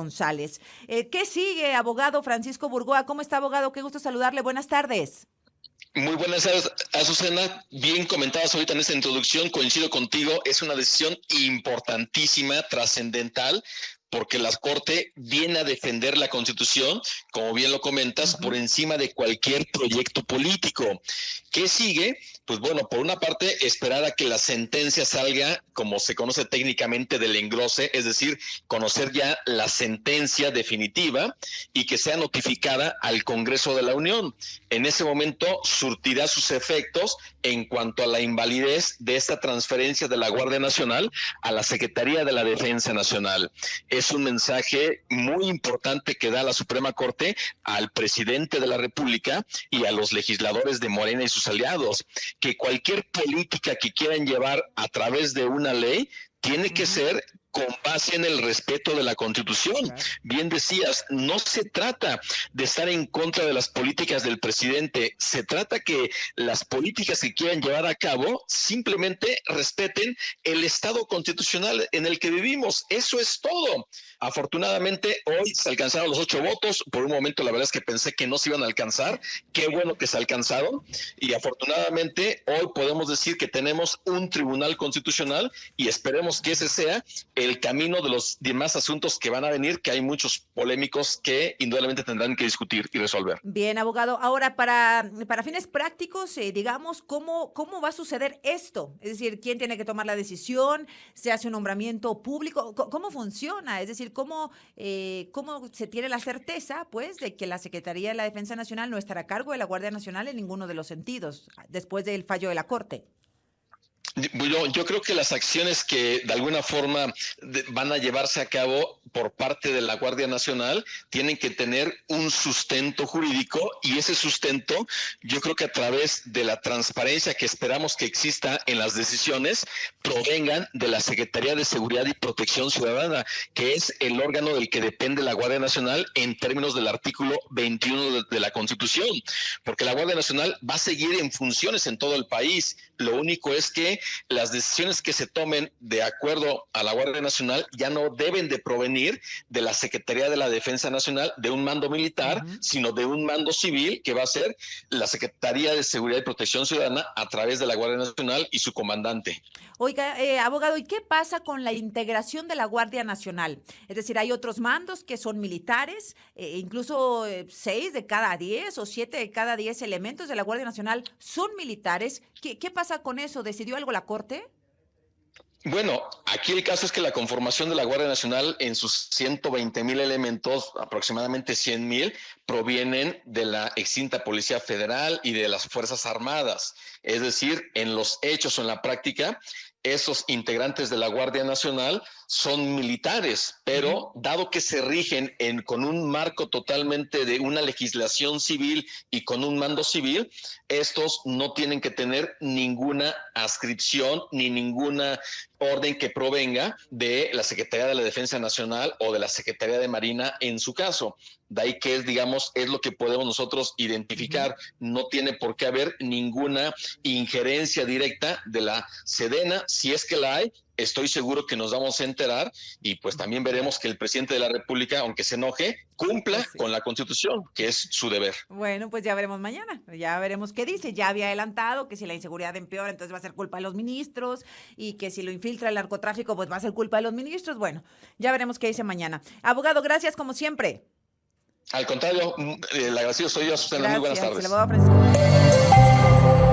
González. ¿Qué sigue, abogado Francisco Burgoa? ¿Cómo está, abogado? Qué gusto saludarle. Buenas tardes. Muy buenas tardes, Azucena. Bien comentadas ahorita en esta introducción, coincido contigo, es una decisión importantísima, trascendental, porque la Corte viene a defender la Constitución, como bien lo comentas, por encima de cualquier proyecto político. ¿Qué sigue? Pues bueno, por una parte, esperar a que la sentencia salga, como se conoce técnicamente, del engrose, es decir, conocer ya la sentencia definitiva y que sea notificada al Congreso de la Unión. En ese momento surtirá sus efectos en cuanto a la invalidez de esta transferencia de la Guardia Nacional a la Secretaría de la Defensa Nacional. Es un mensaje muy importante que da la Suprema Corte al presidente de la República y a los legisladores de Morena y sus aliados, que cualquier política que quieran llevar a través de una ley tiene que ser con base en el respeto de la Constitución. Claro. Bien decías, no se trata de estar en contra de las políticas del presidente, se trata que las políticas que quieran llevar a cabo simplemente respeten el Estado constitucional en el que vivimos. Eso es todo. Afortunadamente, hoy se alcanzaron los 8 votos. Por un momento, la verdad es que pensé que no se iban a alcanzar. Qué bueno que se alcanzaron. Y afortunadamente, hoy podemos decir que tenemos un tribunal constitucional y esperemos que ese sea el camino de los demás asuntos que van a venir, que hay muchos polémicos que indudablemente tendrán que discutir y resolver. Bien, abogado. Ahora, para fines prácticos, digamos, ¿cómo va a suceder esto? Es decir, ¿quién tiene que tomar la decisión? ¿Se hace un nombramiento público? ¿Cómo funciona? Es decir, ¿cómo se tiene la certeza, pues, de que la Secretaría de la Defensa Nacional no estará a cargo de la Guardia Nacional en ninguno de los sentidos, después del fallo de la Corte? Yo creo que las acciones que de alguna forma van a llevarse a cabo por parte de la Guardia Nacional tienen que tener un sustento jurídico, y ese sustento yo creo que a través de la transparencia que esperamos que exista en las decisiones provengan de la Secretaría de Seguridad y Protección Ciudadana, que es el órgano del que depende la Guardia Nacional en términos del artículo 21 de la Constitución, porque la Guardia Nacional va a seguir en funciones en todo el país. Lo único es que las decisiones que se tomen de acuerdo a la Guardia Nacional ya no deben de provenir de la Secretaría de la Defensa Nacional, de un mando militar, sino de un mando civil que va a ser la Secretaría de Seguridad y Protección Ciudadana a través de la Guardia Nacional y su comandante. Oiga, abogado, ¿y qué pasa con la integración de la Guardia Nacional? Es decir, hay otros mandos que son militares, incluso 6 de cada 10 o 7 de cada 10 elementos de la Guardia Nacional son militares. ¿Qué pasa con eso? ¿Decidió algo la Corte? Bueno, aquí el caso es que la conformación de la Guardia Nacional en sus 120,000 elementos, aproximadamente 100,000, provienen de la extinta Policía Federal y de las Fuerzas Armadas. Es decir, en los hechos o en la práctica, esos integrantes de la Guardia Nacional son militares, pero dado que se rigen con un marco totalmente de una legislación civil y con un mando civil, estos no tienen que tener ninguna adscripción ni ninguna orden que provenga de la Secretaría de la Defensa Nacional o de la Secretaría de Marina en su caso. De ahí que es lo que podemos nosotros identificar. No tiene por qué haber ninguna injerencia directa de la Sedena. Si es que la hay, estoy seguro que nos vamos a enterar, y pues también veremos que el presidente de la República, aunque se enoje, cumpla con la Constitución, que es su deber. Bueno, pues ya veremos mañana, ya veremos qué dice. Ya había adelantado que si la inseguridad empeora, entonces va a ser culpa de los ministros, y que si lo infiltra el narcotráfico, pues va a ser culpa de los ministros. Bueno, ya veremos qué dice mañana. Abogado, gracias como siempre. Al contrario, el agradecido soy yo, Susana. Muy buenas tardes. Gracias, el abogado Francisco.